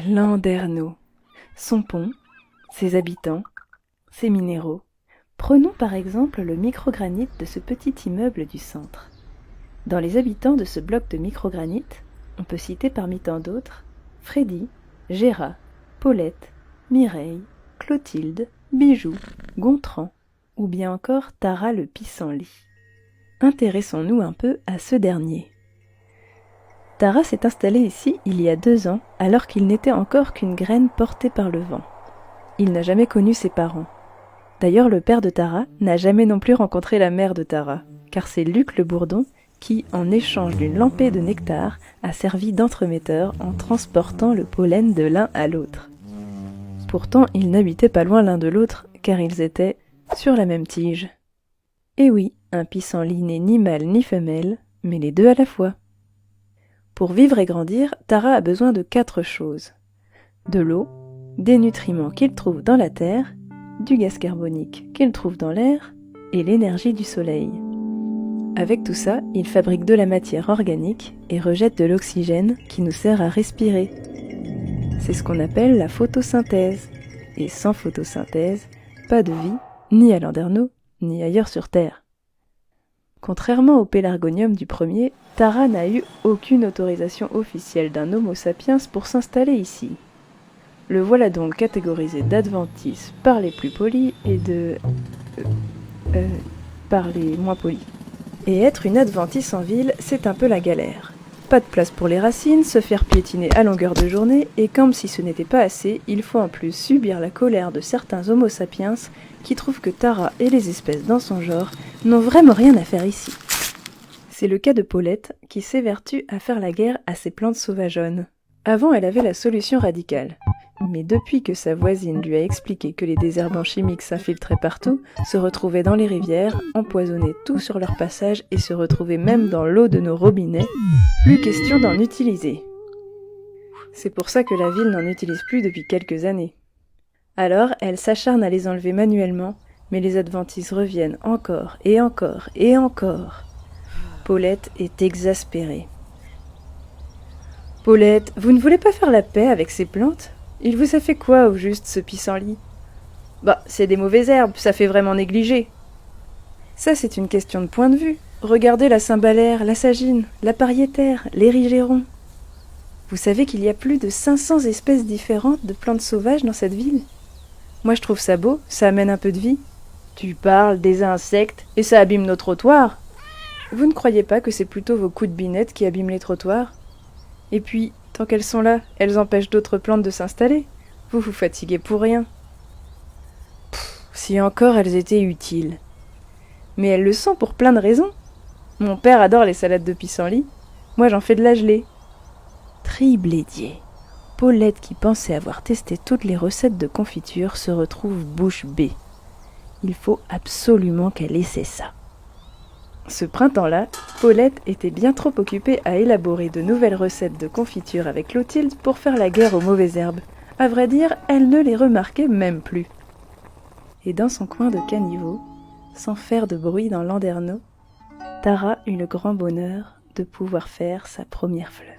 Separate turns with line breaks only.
Landerneau. Son pont, ses habitants, ses minéraux. Prenons par exemple le microgranit de ce petit immeuble du centre. Dans les habitants de ce bloc de microgranit, on peut citer parmi tant d'autres Freddy, Géra, Paulette, Mireille, Clotilde, Bijou, Gontran, ou bien encore Tara le pissenlit. Intéressons-nous un peu à ce dernier. Tara s'est installé ici il y a 2 ans, alors qu'il n'était encore qu'une graine portée par le vent. Il n'a jamais connu ses parents. D'ailleurs, le père de Tara n'a jamais non plus rencontré la mère de Tara, car c'est Luc le Bourdon qui, en échange d'une lampée de nectar, a servi d'entremetteur en transportant le pollen de l'un à l'autre. Pourtant, ils n'habitaient pas loin l'un de l'autre, car ils étaient sur la même tige. Et oui, un pissenlit n'est ni mâle ni femelle, mais les deux à la fois. Pour vivre et grandir, Tara a besoin de 4 choses. De l'eau, des nutriments qu'il trouve dans la terre, du gaz carbonique qu'il trouve dans l'air et l'énergie du soleil. Avec tout ça, il fabrique de la matière organique et rejette de l'oxygène qui nous sert à respirer. C'est ce qu'on appelle la photosynthèse. Et sans photosynthèse, pas de vie, ni à Landerneau, ni ailleurs sur Terre. Contrairement au pélargonium du premier, Tara n'a eu aucune autorisation officielle d'un Homo sapiens pour s'installer ici. Le voilà donc catégorisé d'adventice par les plus polis et par les moins polis. Et être une adventice en ville, c'est un peu la galère. Pas de place pour les racines, se faire piétiner à longueur de journée, et comme si ce n'était pas assez, il faut en plus subir la colère de certains Homo sapiens qui trouvent que Tara et les espèces dans son genre n'ont vraiment rien à faire ici. C'est le cas de Paulette, qui s'évertue à faire la guerre à ses plantes sauvageonnes. Avant, elle avait la solution radicale. Mais depuis que sa voisine lui a expliqué que les désherbants chimiques s'infiltraient partout, se retrouvaient dans les rivières, empoisonnaient tout sur leur passage et se retrouvaient même dans l'eau de nos robinets, plus question d'en utiliser. C'est pour ça que la ville n'en utilise plus depuis quelques années. Alors, elle s'acharne à les enlever manuellement, mais les adventices reviennent encore et encore et encore. Paulette est exaspérée. « Paulette, vous ne voulez pas faire la paix avec ces plantes ? Il vous a fait quoi, au juste, ce pissenlit ? » ?»« Bah, c'est des mauvaises herbes, ça fait vraiment négliger. » »« Ça, c'est une question de point de vue. Regardez la cymbalaire, la sagine, la pariétaire, l'érigéron. Vous savez qu'il y a plus de 500 espèces différentes de plantes sauvages dans cette ville ? Moi, je trouve ça beau, ça amène un peu de vie. Tu parles des insectes, et ça abîme nos trottoirs. Vous ne croyez pas que c'est plutôt vos coups de binette qui abîment les trottoirs ? Et puis, tant qu'elles sont là, elles empêchent d'autres plantes de s'installer. Vous vous fatiguez pour rien. Si encore elles étaient utiles. Mais elles le sont pour plein de raisons. Mon père adore les salades de pissenlit. Moi, j'en fais de la gelée. Triblédier. Paulette, qui pensait avoir testé toutes les recettes de confiture, se retrouve bouche bée. Il faut absolument qu'elle essaie ça. Ce printemps-là, Paulette était bien trop occupée à élaborer de nouvelles recettes de confiture avec Clotilde pour faire la guerre aux mauvaises herbes. À vrai dire, elle ne les remarquait même plus. Et dans son coin de caniveau, sans faire de bruit dans Landerneau, Tara eut le grand bonheur de pouvoir faire sa première fleur.